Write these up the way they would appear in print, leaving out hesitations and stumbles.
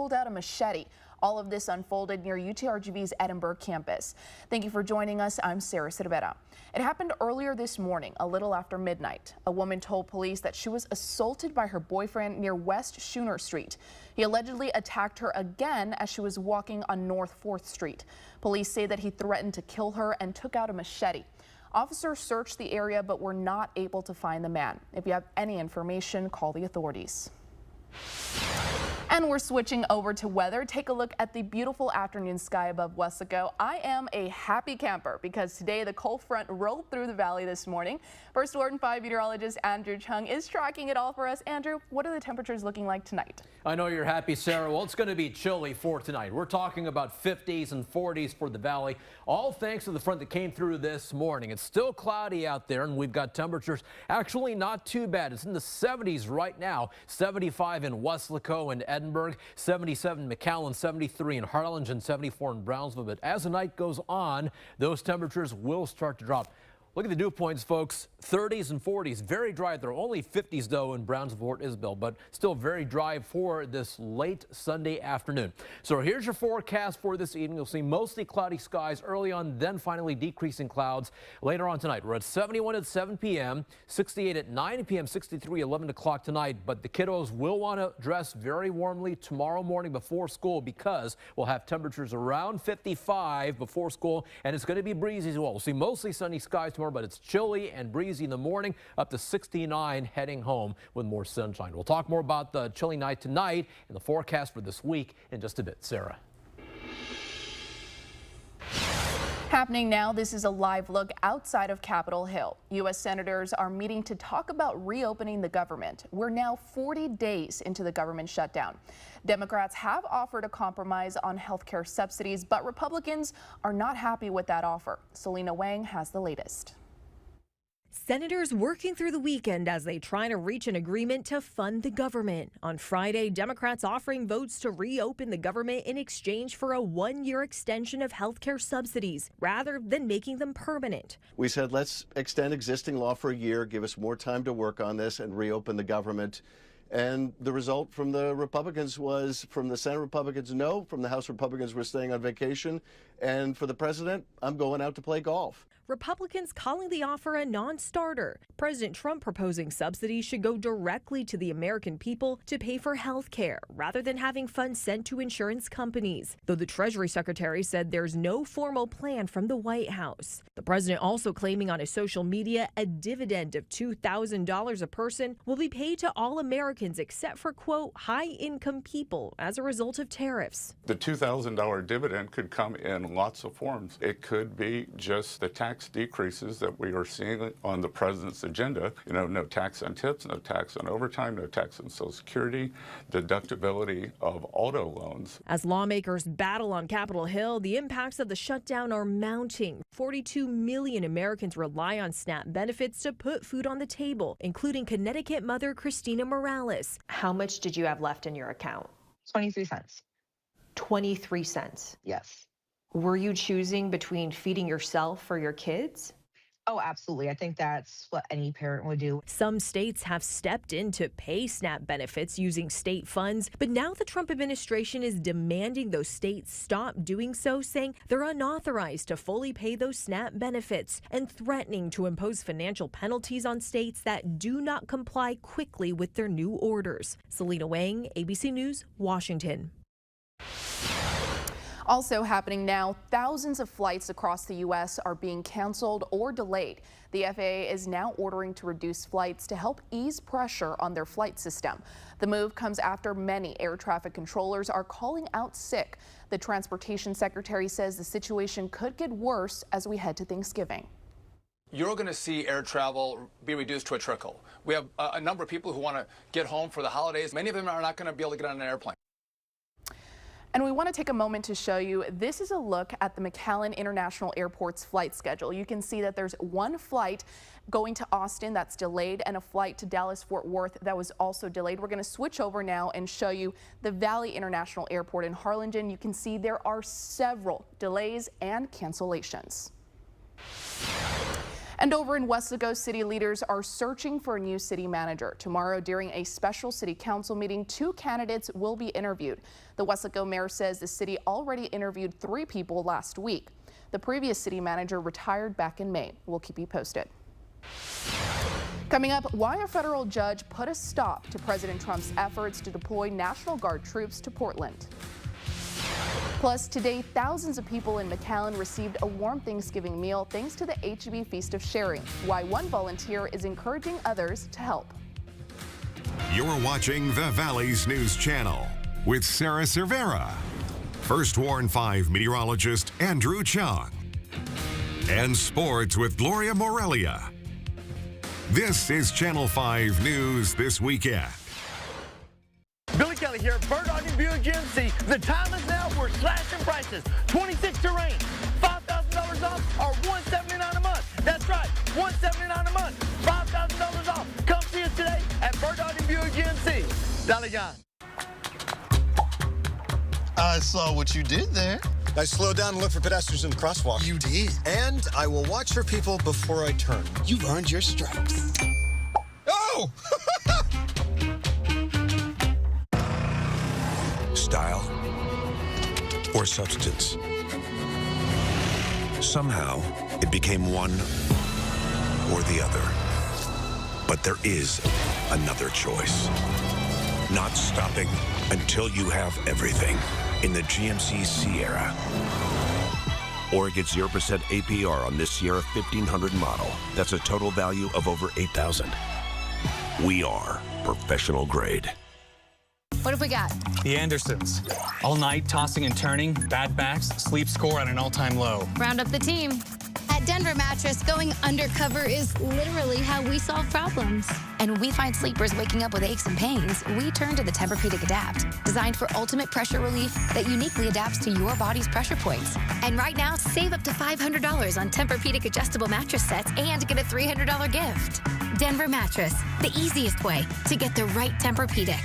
pulled out a machete. All of this unfolded near UTRGV's Edinburgh campus. Thank you for joining us. I'm Sarah Cervera. It happened earlier this morning, a little after midnight. A woman told police that she was assaulted by her boyfriend near West Schooner Street. He allegedly attacked her again as she was walking on North 4th Street. Police say that he threatened to kill her and took out a machete. Officers searched the area but were not able to find the man. If you have any information, call the authorities. And we're switching over to weather. Take a look at the beautiful afternoon sky above Weslaco. I am a happy camper because today the cold front rolled through the valley this morning. First Alert and 5 meteorologist Andrew Chung is tracking it all for us. Andrew, what are the temperatures looking like tonight? I know you're happy, Sarah. Well, it's going to be chilly for tonight. We're talking about 50s and 40s for the valley, all thanks to the front that came through this morning. It's still cloudy out there, and we've got temperatures actually not too bad. It's in the 70s right now, 75 in Weslaco and Edinburgh, 77 in McAllen, 73 in Harlingen, 74 in Brownsville. But as the night goes on, those temperatures will start to drop. Look at the dew points, folks. 30s and 40s, very dry. There are only 50s, though, in Brownsville, Fort Isabel, but still very dry for this late Sunday afternoon. So here's your forecast for this evening. You'll see mostly cloudy skies early on, then finally decreasing clouds later on tonight. We're at 71 at 7 p.m., 68 at 9 p.m., 63, 11 o'clock tonight. But the kiddos will want to dress very warmly tomorrow morning before school because we'll have temperatures around 55 before school, and it's going to be breezy as well. We'll see mostly sunny skies tomorrow, but it's chilly and breezy in the morning, up to 69 heading home with more sunshine. We'll talk more about the chilly night tonight and the forecast for this week in just a bit. Sarah. Happening now, this is a live look outside of Capitol Hill. U.S. senators are meeting to talk about reopening the government. We're now 40 days into the government shutdown. Democrats have offered a compromise on health care subsidies, but Republicans are not happy with that offer. Selena Wang has the latest. Senators working through the weekend as they try to reach an agreement to fund the government. On Friday, Democrats offering votes to reopen the government in exchange for a one-year extension of health care subsidies rather than making them permanent. We said let's extend existing law for a year, give us more time to work on this and reopen the government. And the result from the Republicans was, from the Senate Republicans, no. From the House Republicans, we're staying on vacation. And for the president, I'm going out to play golf. Republicans calling the offer a non-starter. President Trump proposing subsidies should go directly to the American people to pay for health care rather than having funds sent to insurance companies, though the Treasury Secretary said there's no formal plan from the White House. The president also claiming on his social media a dividend of $2,000 a person will be paid to all Americans except for, quote, high-income people as a result of tariffs. The $2,000 dividend could come in lots of forms. It could be just the tax decreases that we are seeing on the president's agenda. You know, no tax on tips, no tax on overtime, no tax on Social Security, deductibility of auto loans. As lawmakers battle on Capitol Hill, the impacts of the shutdown are mounting. 42 million Americans rely on SNAP benefits to put food on the table, including Connecticut mother Christina Morales. How much did you have left in your account? 23 cents. 23 cents. Yes. Were you choosing between feeding yourself or your kids? Oh, absolutely. I think that's what any parent would do. Some states have stepped in to pay SNAP benefits using state funds, but now the Trump administration is demanding those states stop doing so, saying they're unauthorized to fully pay those SNAP benefits and threatening to impose financial penalties on states that do not comply quickly with their new orders. Selena Wang, ABC News, Washington. Also happening now, thousands of flights across the U.S. are being canceled or delayed. The FAA is now ordering to reduce flights to help ease pressure on their flight system. The move comes after many air traffic controllers are calling out sick. The transportation secretary says the situation could get worse as we head to Thanksgiving. You're going to see air travel be reduced to a trickle. We have a number of people who want to get home for the holidays. Many of them are not going to be able to get on an airplane. And we want to take a moment to show you, this is a look at the McAllen International Airport's flight schedule. You can see that there's one flight going to Austin that's delayed and a flight to Dallas-Fort Worth that was also delayed. We're going to switch over now and show you the Valley International Airport in Harlingen. You can see there are several delays and cancellations. And over in Weslaco, city leaders are searching for a new city manager. Tomorrow, during a special city council meeting, 2 candidates will be interviewed. The Weslaco mayor says the city already interviewed 3 people last week. The previous city manager retired back in May. We'll keep you posted. Coming up, why a federal judge put a stop to President Trump's efforts to deploy National Guard troops to Portland. Plus, today, thousands of people in McAllen received a warm Thanksgiving meal thanks to the HEB Feast of Sharing. Why one volunteer is encouraging others to help. You're watching the Valley's News Channel with Sarah Cervera, First Warn 5 meteorologist Andrew Chung, and sports with Gloria Morelia. This is Channel 5 News This Weekend. Billy Kelly here at Bird Dog Buick GMC. The time is now for slashing prices. 26 Terrain, $5,000 off or $179 a month. That's right, $179 a month, $5,000 off. Come see us today at Bird Dog Buick GMC. Dolly John. I saw what you did there. I slowed down and looked for pedestrians in the crosswalk. You did? And I will watch for people before I turn. You've earned your stripes. Oh! Style or substance. Somehow, it became one or the other. But there is another choice. Not stopping until you have everything in the GMC Sierra. Or get 0% APR on this Sierra 1500 model. That's a total value of over $8,000. We are professional grade. What have we got? The Andersons. All night, tossing and turning, bad backs, sleep score at an all-time low. Round up the team. At Denver Mattress, going undercover is literally how we solve problems. And when we find sleepers waking up with aches and pains, we turn to the Tempur-Pedic Adapt, designed for ultimate pressure relief that uniquely adapts to your body's pressure points. And right now, save up to $500 on Tempur-Pedic adjustable mattress sets and get a $300 gift. Denver Mattress, the easiest way to get the right Tempur-Pedic.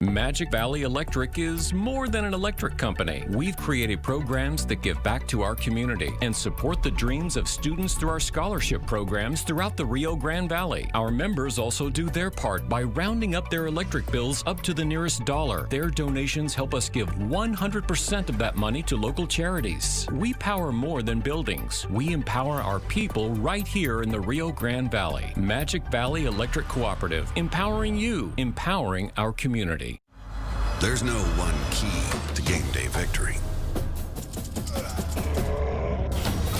Magic Valley Electric is more than an electric company. We've created programs that give back to our community and support the dreams of students through our scholarship programs throughout the Rio Grande Valley. Our members also do their part by rounding up their electric bills up to the nearest dollar. Their donations help us give 100% of that money to local charities. We power more than buildings. We empower our people right here in the Rio Grande Valley. Magic Valley Electric Cooperative, empowering you, empowering our community. There's no one key to game day victory.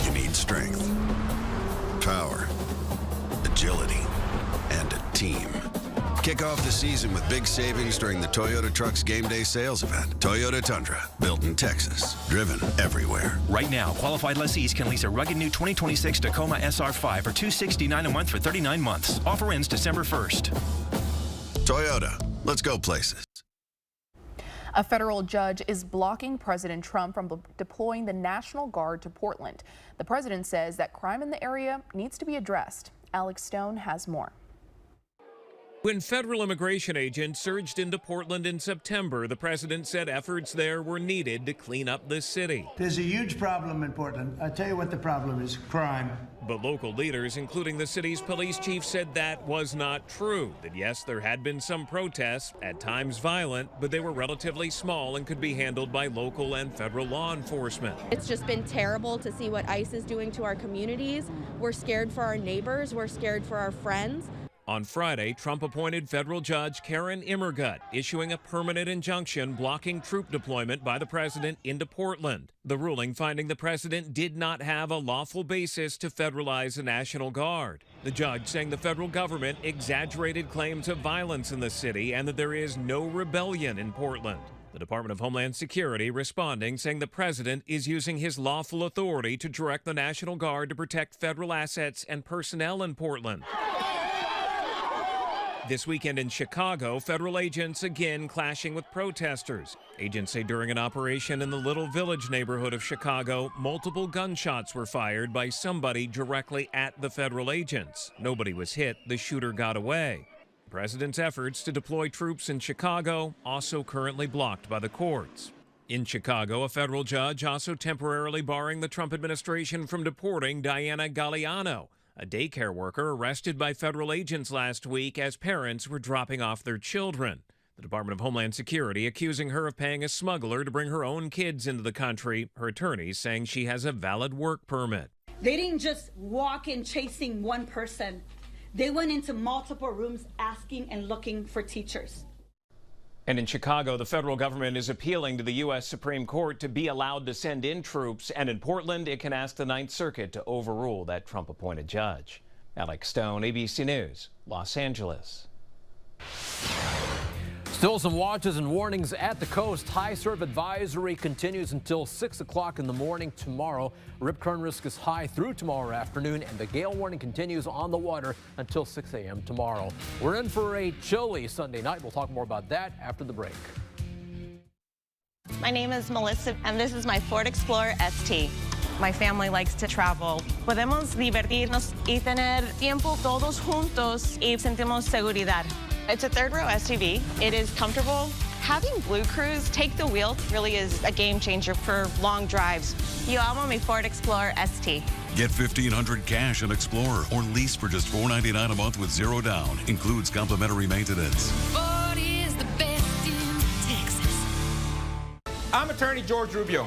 You need strength, power, agility, and a team. Kick off the season with big savings during the Toyota Trucks Game Day sales event. Toyota Tundra, built in Texas, driven everywhere. Right now, qualified lessees can lease a rugged new 2026 Tacoma SR5 for $269 a month for 39 months. Offer ends December 1st. Toyota, let's go places. A federal judge is blocking President Trump from deploying the National Guard to Portland. The president says that crime in the area needs to be addressed. Alex Stone has more. When federal immigration agents surged into Portland in September, the president said efforts there were needed to clean up the city. There's a huge problem in Portland. I tell you what the problem is, crime. But local leaders, including the city's police chief, said that was not true. That yes, there had been some protests, at times violent, but they were relatively small and could be handled by local and federal law enforcement. It's just been terrible to see what ICE is doing to our communities. We're scared for our neighbors. We're scared for our friends. On Friday, Trump appointed federal judge Karen Immergut, issuing a permanent injunction blocking troop deployment by the president into Portland. The ruling finding the president did not have a lawful basis to federalize the National Guard. The judge saying the federal government exaggerated claims of violence in the city and that there is no rebellion in Portland. The Department of Homeland Security responding, saying the president is using his lawful authority to direct the National Guard to protect federal assets and personnel in Portland. This weekend in Chicago, federal agents again clashing with protesters. Agents say during an operation in the Little Village neighborhood of Chicago, multiple gunshots were fired by somebody directly at the federal agents. Nobody was hit. The shooter got away. The president's efforts to deploy troops in Chicago also currently blocked by the courts. In Chicago, a federal judge also temporarily barring the Trump administration from deporting Diana Galliano, A daycare worker arrested by federal agents last week as parents were dropping off their children. The Department of Homeland Security accusing her of paying a smuggler to bring her own kids into the country. Her attorneys saying she has a valid work permit. They didn't just walk in chasing one person. They went into multiple rooms asking and looking for teachers. And in Chicago, the federal government is appealing to the U.S. Supreme Court to be allowed to send in troops. And in Portland, it can ask the Ninth Circuit to overrule that Trump-appointed judge. Alex Stone, ABC News, Los Angeles. Still some watches and warnings at the coast. High surf advisory continues until 6 o'clock in the morning tomorrow. Rip current risk is high through tomorrow afternoon, and the gale warning continues on the water until 6 a.m. tomorrow. We're in for a chilly Sunday night. We'll talk more about that after the break. My name is Melissa, and this is my Ford Explorer ST. My family likes to travel. Podemos divertirnos y tener tiempo todos juntos y sentimos seguridad. It's a third-row SUV. It is comfortable. Having Blue Cruise take the wheel really is a game changer for long drives. Yo amo mi Ford Explorer ST. Get $1,500 cash on Explorer or lease for just $499 a month with zero down. Includes complimentary maintenance. Ford is the best in Texas. I'm attorney George Rubio.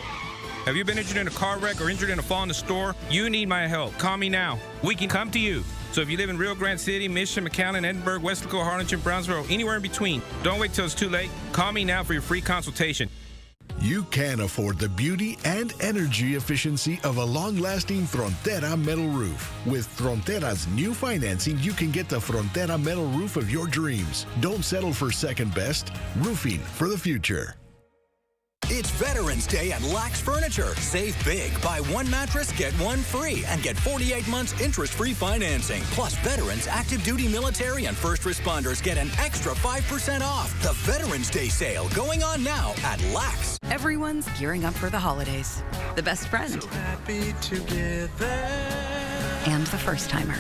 Have you been injured in a car wreck or injured in a fall in the store? You need my help. Call me now. We can come to you. So if you live in Rio Grande City, Mission, McAllen, Edinburgh, Weslaco, Harlingen, Brownsville, anywhere in between, don't wait till it's too late. Call me now for your free consultation. You can afford the beauty and energy efficiency of a long-lasting Frontera metal roof. With Frontera's new financing, you can get the Frontera metal roof of your dreams. Don't settle for second best. Roofing for the future. It's Veterans Day at Lax Furniture. Save big. Buy one mattress, get one free, and get 48 months interest-free financing. Plus, veterans, active duty military, and first responders get an extra 5% off. The Veterans Day sale going on now at Lax. Everyone's gearing up for the holidays. The best friend. So happy together. And the first timer.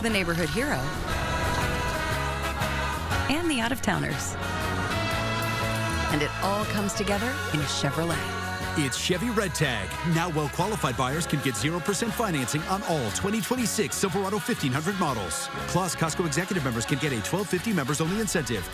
The neighborhood hero. And the out-of-towners. And it all comes together in a Chevrolet. It's Chevy Red Tag. Now well-qualified buyers can get 0% financing on all 2026 Silverado 1500 models. Plus, Costco executive members can get a $12.50 members-only incentive.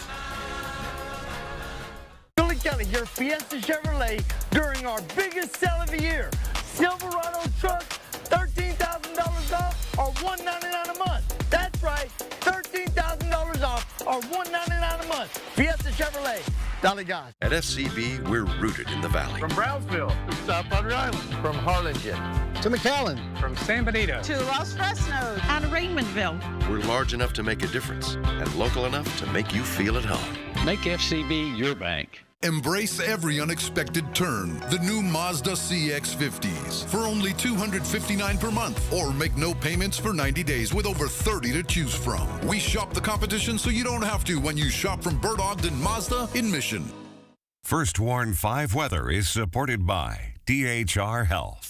Billy Kelly, your Fiesta Chevrolet during our biggest sale of the year. Silverado trucks, $13,000 off or $199 a month. That's right, $13,000 off or $199 a month. Fiesta Chevrolet. At FCB, we're rooted in the Valley. From Brownsville to South Padre Island. From Harlingen to McAllen. From San Benito to Los Fresnos and Raymondville. We're large enough to make a difference and local enough to make you feel at home. Make FCB your bank. Embrace every unexpected turn. The new Mazda CX-50s for only $259 per month, or make no payments for 90 days with over 30 to choose from. We shop the competition so you don't have to when you shop from Bert Ogden Mazda in Mission. First Warn 5 weather is supported by DHR Health.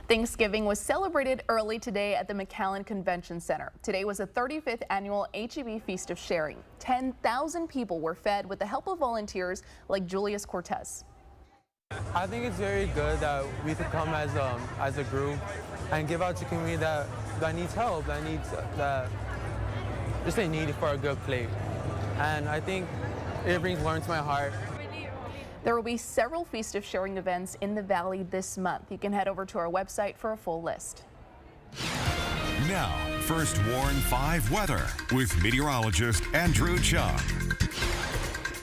Thanksgiving was celebrated early today at the McAllen Convention Center. Today was the 35th annual HEB Feast of Sharing. 10,000 people were fed with the help of volunteers like Julius Cortez. I think it's very good that we could come as a group and give out to community that needs help, that just a need for a good plate. And I think it brings warmth to my heart. There will be several Feast of Sharing events in the Valley this month. You can head over to our website for a full list. Now, First Warn 5 weather with meteorologist Andrew Chung.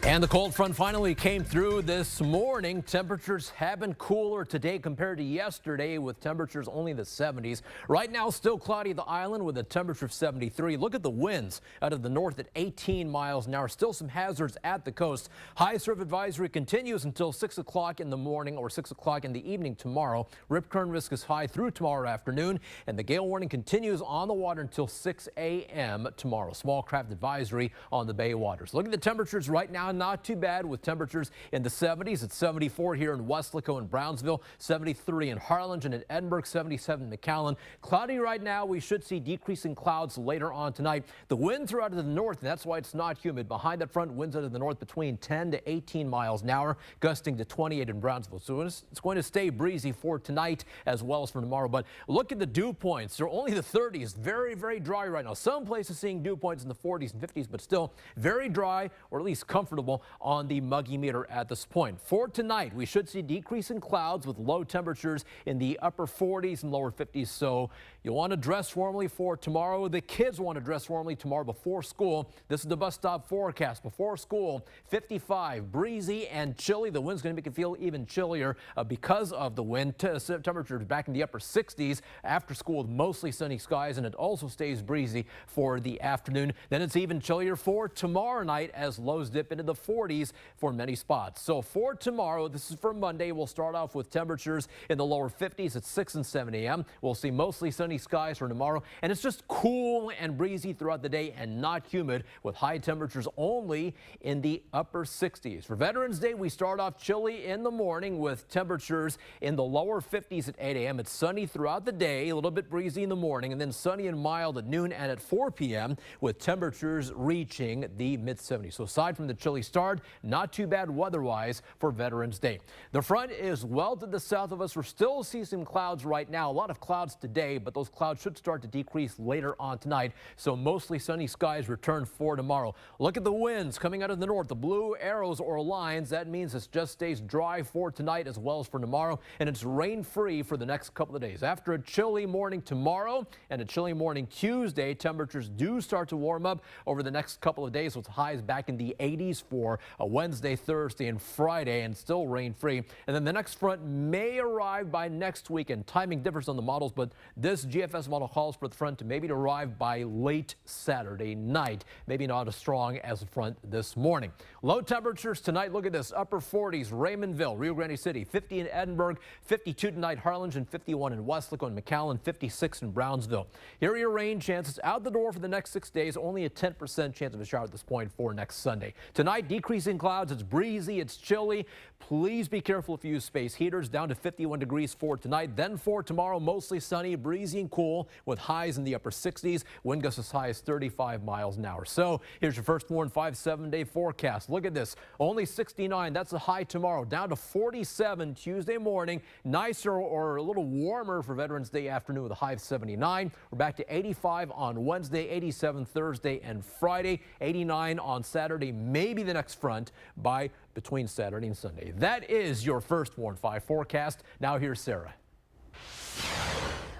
And the cold front finally came through this morning. Temperatures have been cooler today compared to yesterday, with temperatures only in the 70s. Right now, still cloudy at the island with a temperature of 73. Look at the winds out of the north at 18 miles an hour. Still some hazards at the coast. High surf advisory continues until 6 o'clock in the morning or 6 o'clock in the evening tomorrow. Rip current risk is high through tomorrow afternoon, and the gale warning continues on the water until 6 a.m. tomorrow. Small craft advisory on the bay waters. Look at the temperatures right now not too bad with temperatures in the 70s. It's 74 here in Weslaco and Brownsville, 73 in Harlingen and Edinburgh, 77 in McAllen. Cloudy right now. We should see decreasing clouds later on tonight. The winds are out of the north, and that's why it's not humid. Behind that front, winds out of the north between 10 to 18 miles an hour, gusting to 28 in Brownsville. So it's going to stay breezy for tonight as well as for tomorrow. But look at the dew points. They're only the 30s. Very, very dry right now. Some places seeing dew points in the 40s and 50s, but still very dry, or at least comfortable on the muggy meter at this point. For tonight, we should see decrease in clouds with low temperatures in the upper 40s and lower 50s. So you'll want to dress warmly for tomorrow. The kids want to dress warmly tomorrow before school. This is the bus stop forecast. Before school, 55, breezy and chilly. The wind's going to make it feel even chillier because of the wind. Temperatures back in the upper 60s. After school, with mostly sunny skies, and it also stays breezy for the afternoon. Then it's even chillier for tomorrow night as lows dip into the 40s for many spots. So for tomorrow, this is for Monday, we'll start off with temperatures in the lower 50s at 6 and 7 a.m. We'll see mostly sunny skies for tomorrow, and it's just cool and breezy throughout the day and not humid, with high temperatures only in the upper 60s. For Veterans Day, we start off chilly in the morning with temperatures in the lower 50s at 8 a.m. It's sunny throughout the day, a little bit breezy in the morning, and then sunny and mild at noon and at 4 p.m. with temperatures reaching the mid-70s. So aside from the chilly start, not too bad weather-wise for Veterans Day. The front is well to the south of us. We're still seeing some clouds right now. A lot of clouds today, but those clouds should start to decrease later on tonight. So mostly sunny skies return for tomorrow. Look at the winds coming out of the north. The blue arrows or lines, that means it just stays dry for tonight as well as for tomorrow, and it's rain-free for the next couple of days. After a chilly morning tomorrow and a chilly morning Tuesday, temperatures do start to warm up over the next couple of days, with highs back in the 80s for a Wednesday, Thursday, and Friday, and still rain-free. And then the next front may arrive by next week, and timing differs on the models, but this GFS model calls for the front to maybe arrive by late Saturday night. Maybe not as strong as the front this morning. Low temperatures tonight. Look at this. Upper 40s, Raymondville, Rio Grande City, 50 in Edinburgh, 52 tonight, Harlingen, 51 in Weslaco and McAllen, 56 in Brownsville. Here are your rain chances out the door for the next 6 days. Only a 10% chance of a shower at this point for next Sunday. Tonight, decreasing clouds. It's breezy. It's chilly. Please be careful if you use space heaters. Down to 51 degrees for tonight. Then for tomorrow, mostly sunny, breezy and cool with highs in the upper 60s. Wind gusts as high as 35 miles an hour. So here's your first warn 5-7-day forecast. Look at this. Only 69. That's a high tomorrow. Down to 47 Tuesday morning. Nicer or a little warmer for Veterans Day afternoon with a high of 79. We're back to 85 on Wednesday, 87 Thursday and Friday, 89 on Saturday, maybe the next front by between Saturday and Sunday. That is your first Warn 5 forecast. Now here's Sarah.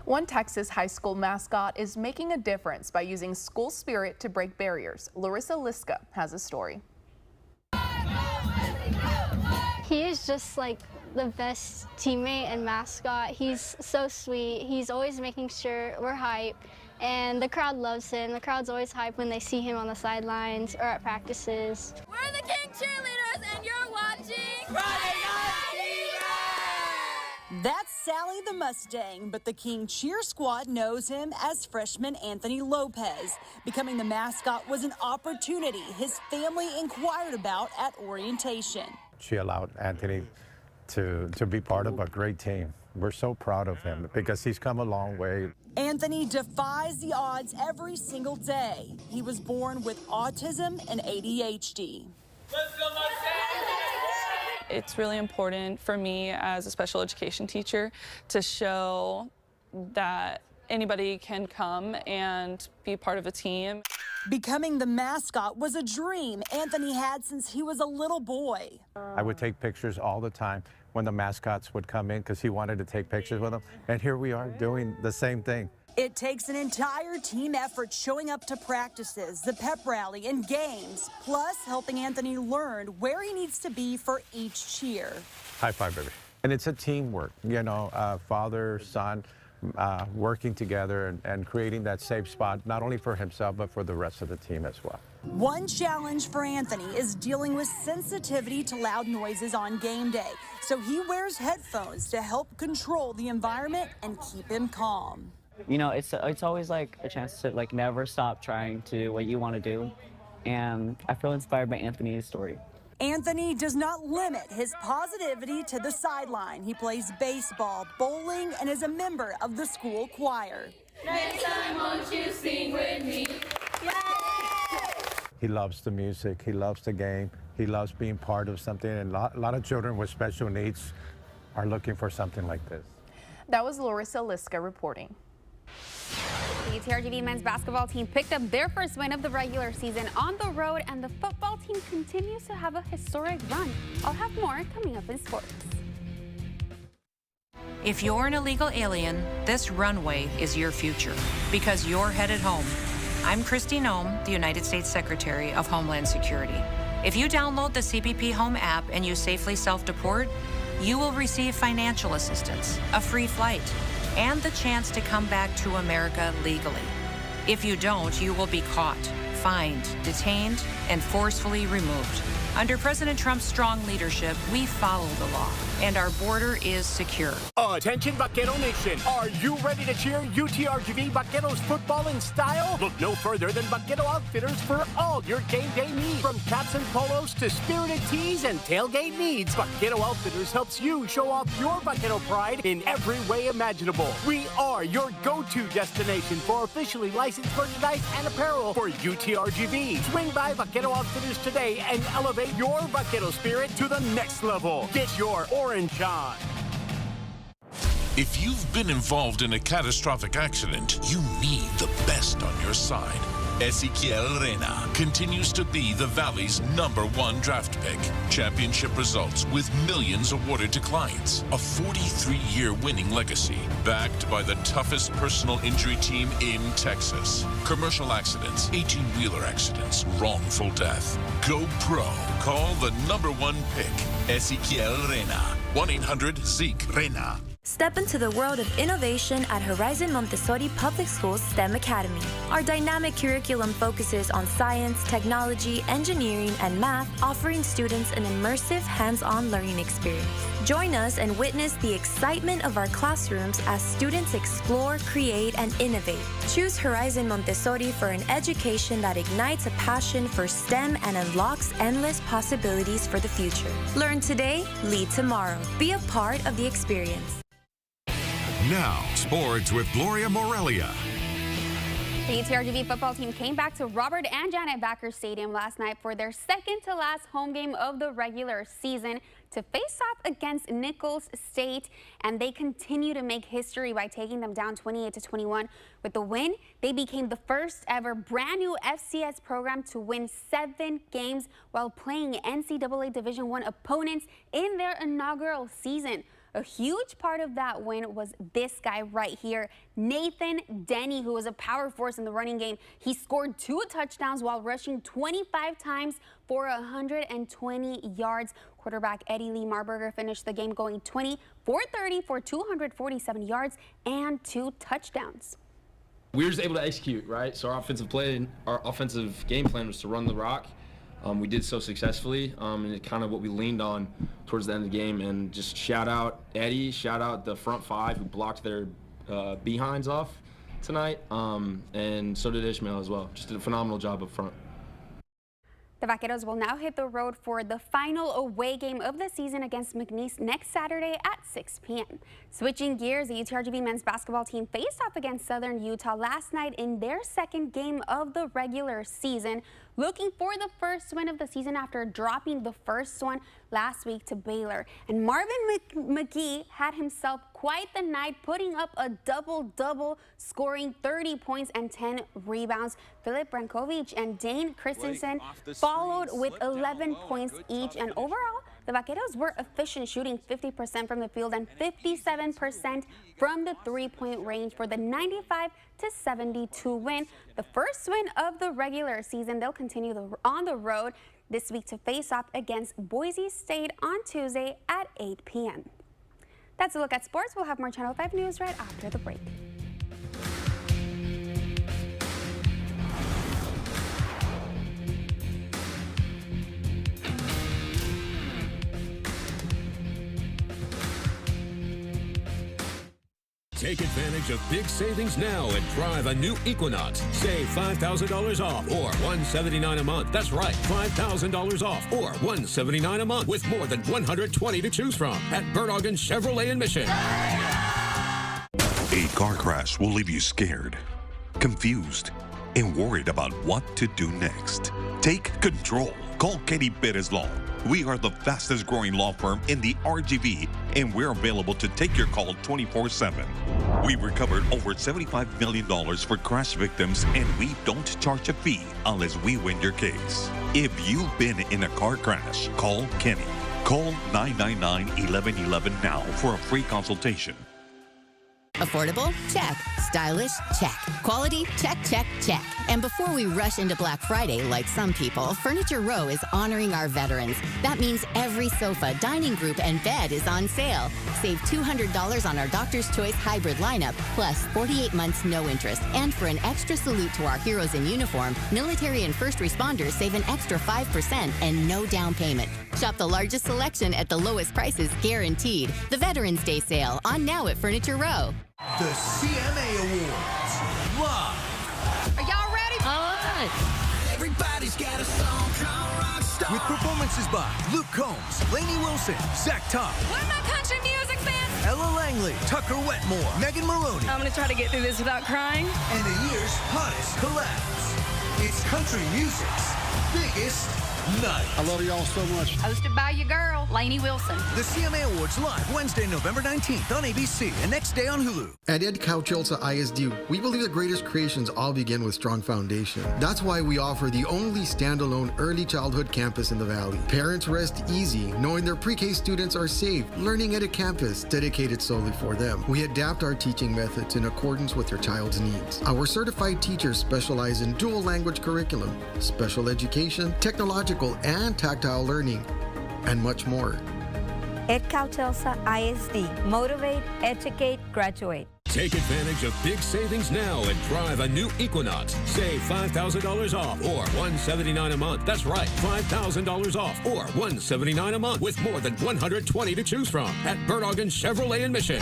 One Texas high school mascot is making a difference by using school spirit to break barriers. Larissa Liska has a story. He is just like the best teammate and mascot. He's so sweet. He's always making sure we're hype, and the crowd loves him. The crowd's always hype when they see him on the sidelines or at practices. We're the King Cheerleaders, and you're watching Friday Night Fever! That's Sally the Mustang, but the King Cheer Squad knows him as freshman Anthony Lopez. Becoming the mascot was an opportunity his family inquired about at orientation. She allowed Anthony to be part of a great team. We're so proud of him because he's come a long way. Anthony defies the odds every single day. He was born with autism and ADHD. It's really important for me as a special education teacher to show that anybody can come and be part of a team. Becoming the mascot was a dream Anthony had since he was a little boy. I would take pictures all the time when the mascots would come in because he wanted to take pictures with them. And here we are doing the same thing. It takes an entire team effort showing up to practices, the pep rally, and games, plus helping Anthony learn where he needs to be for each cheer. High five, baby. And it's a teamwork, you know, father, son, working together and creating that safe spot, not only for himself, but for the rest of the team as well. One challenge for Anthony is dealing with sensitivity to loud noises on game day. So he wears headphones to help control the environment and keep him calm. You know, it's always like a chance to like never stop trying to do what you want to do. And I feel inspired by Anthony's story. Anthony does not limit his positivity to the sideline. He plays baseball, bowling, and is a member of the school choir. Next time, won't you sing with me? He loves the music, he loves the game, he loves being part of something, and a lot of children with special needs are looking for something like this. That was Larissa Liska reporting. The UTRGV men's basketball team picked up their first win of the regular season on the road, and the football team continues to have a historic run. I'll have more coming up in sports. If you're an illegal alien, this runway is your future because you're headed home. I'm Kristi Noem, the United States Secretary of Homeland Security. If you download the CBP Home app and you safely self-deport, you will receive financial assistance, a free flight, and the chance to come back to America legally. If you don't, you will be caught, fined, detained, and forcefully removed. Under President Trump's strong leadership, we follow the law, and our border is secure. Attention, Vaquero Nation. Are you ready to cheer UTRGV Vaqueros football in style? Look no further than Vaquero Outfitters for all your game day needs. From caps and polos to spirited tees and tailgate needs, Vaquero Outfitters helps you show off your Vaquero pride in every way imaginable. We are your go-to destination for officially licensed merchandise and apparel for UTRGV. Swing by Vaquero Outfitters today and elevate your Vaquero spirit to the next level. Get your orange on. If you've been involved in a catastrophic accident, you need the best on your side. Ezequiel Reyna continues to be the Valley's #1 draft pick. Championship results with millions awarded to clients. A 43-year winning legacy, backed by the toughest personal injury team in Texas. Commercial accidents, 18-wheeler accidents, wrongful death. Go pro. Call the #1 pick, Ezequiel Reyna. 1-800-ZEKE-RENA. Step into the world of innovation at Horizon Montessori Public Schools STEM Academy. Our dynamic curriculum focuses on science, technology, engineering, and math, offering students an immersive, hands-on learning experience. Join us and witness the excitement of our classrooms as students explore, create, and innovate. Choose Horizon Montessori for an education that ignites a passion for STEM and unlocks endless possibilities for the future. Learn today, lead tomorrow. Be a part of the experience. Now, sports with Gloria Morelia. The UTRGV football team came back to Robert and Janet Backer Stadium last night for their second-to-last home game of the regular season to face off against Nichols State, and they continue to make history by taking them down 28-21. With the win, they became the first ever brand new FCS program to win 7 games while playing NCAA Division I opponents in their inaugural season. A huge part of that win was this guy right here, Nathan Denny, who was a power force in the running game. He scored 2 touchdowns while rushing 25 times for 120 yards. Quarterback Eddie Lee Marburger finished the game going 20 for 30 for 247 yards and 2 touchdowns. We were just able to execute, right? So our offensive game plan was to run the rock. We did so successfully, and it's kind of what we leaned on towards the end of the game. And just shout out Eddie, shout out the front 5 who blocked their behinds off tonight, and so did Ishmael as well. Just did a phenomenal job up front. The Vaqueros will now hit the road for the final away game of the season against McNeese next Saturday at 6 p.m. Switching gears, the UTRGV men's basketball team faced off against Southern Utah last night in their second game of the regular season, looking for the first win of the season after dropping the first one last week to Baylor. And Marvin McGee had himself quite the night, putting up a double-double, scoring 30 points and 10 rebounds. Filip Brankovic and Dane Christensen followed with 11 points each, and overall, the Vaqueros were efficient, shooting 50% from the field and 57% from the three-point range for the 95-72 win. The first win of the regular season. They'll continue on the road this week to face off against Boise State on Tuesday at 8 p.m. That's a look at sports. We'll have more Channel 5 news right after the break. Take advantage of big savings now and drive a new Equinox. Save $5,000 off or $179 a month. That's right, $5,000 off or $179 a month with more than 120 to choose from at Berdogan Chevrolet in Mission. A car crash will leave you scared, confused, and worried about what to do next. Take control. Call Kenny Perez Law. We are the fastest growing law firm in the RGV, and we're available to take your call 24/7. We recovered over $75 million for crash victims, and we don't charge a fee unless we win your case. If you've been in a car crash, call Kenny. Call 999-1111 now for a free consultation. Affordable? Check. Stylish? Check. Quality? Check, check, check. And before we rush into Black Friday like some people, Furniture Row is honoring our veterans. That means every sofa, dining group, and bed is on sale. Save $200 on our Doctor's Choice hybrid lineup, plus 48 months no interest. And for an extra salute to our heroes in uniform, military and first responders save an extra 5% and no down payment. Shop the largest selection at the lowest prices guaranteed. The Veterans Day sale on now at Furniture Row. The CMA Awards, live. Are y'all ready? All right. Everybody's got a song called Rockstar. With performances by Luke Combs, Lainey Wilson, Zach Top. Where my country music fans? Ella Langley, Tucker Wetmore, Megan Maroney. I'm going to try to get through this without crying. And the year's hottest collabs. It's country music's biggest night. I love y'all so much. Hosted by your girl, Lainey Wilson. The CMA Awards live Wednesday, November 19th on ABC and next day on Hulu. At Ed Cauchelsa ISD, we believe the greatest creations all begin with strong foundation. That's why we offer the only standalone early childhood campus in the Valley. Parents rest easy knowing their pre-K students are safe, learning at a campus dedicated solely for them. We adapt our teaching methods in accordance with your child's needs. Our certified teachers specialize in dual language curriculum, special education, technological and tactile learning, and much more. Ed Cauchelsa ISD. Motivate, educate, graduate. Take advantage of big savings now and drive a new Equinox. Save $5,000 off or $179 a month. That's right, $5,000 off or $179 a month with more than 120 to choose from at Berdogan Chevrolet in Mission.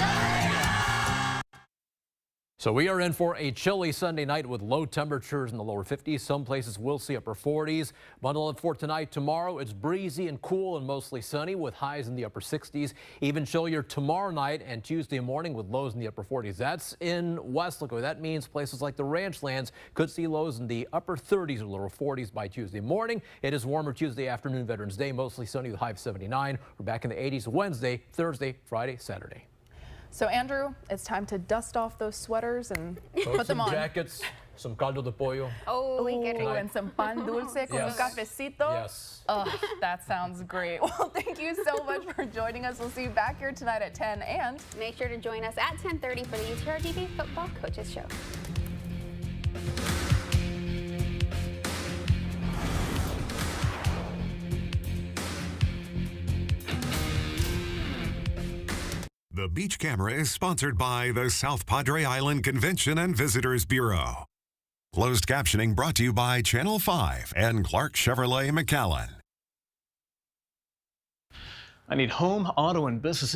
So we are in for a chilly Sunday night with low temperatures in the lower 50s. Some places will see upper 40s. Bundle up for tonight. Tomorrow it's breezy and cool and mostly sunny with highs in the upper 60s. Even chillier tomorrow night and Tuesday morning with lows in the upper 40s. That's in Weslaco. That means places like the Ranchlands could see lows in the upper 30s or lower 40s by Tuesday morning. It is warmer Tuesday afternoon, Veterans Day, mostly sunny with high of 79. We're back in the 80s Wednesday, Thursday, Friday, Saturday. So, Andrew, it's time to dust off those sweaters and put them on. Some jackets, some caldo de pollo. Oh, and some pan dulce con un cafecito. Yes. Oh, that sounds great. Well, thank you so much for joining us. We'll see you back here tonight at 10. And make sure to join us at 10:30 for the UTRGV Football Coaches Show. The Beach Camera is sponsored by the South Padre Island Convention and Visitors Bureau. Closed captioning brought to you by Channel 5 and Clark Chevrolet McAllen. I need home, auto, and business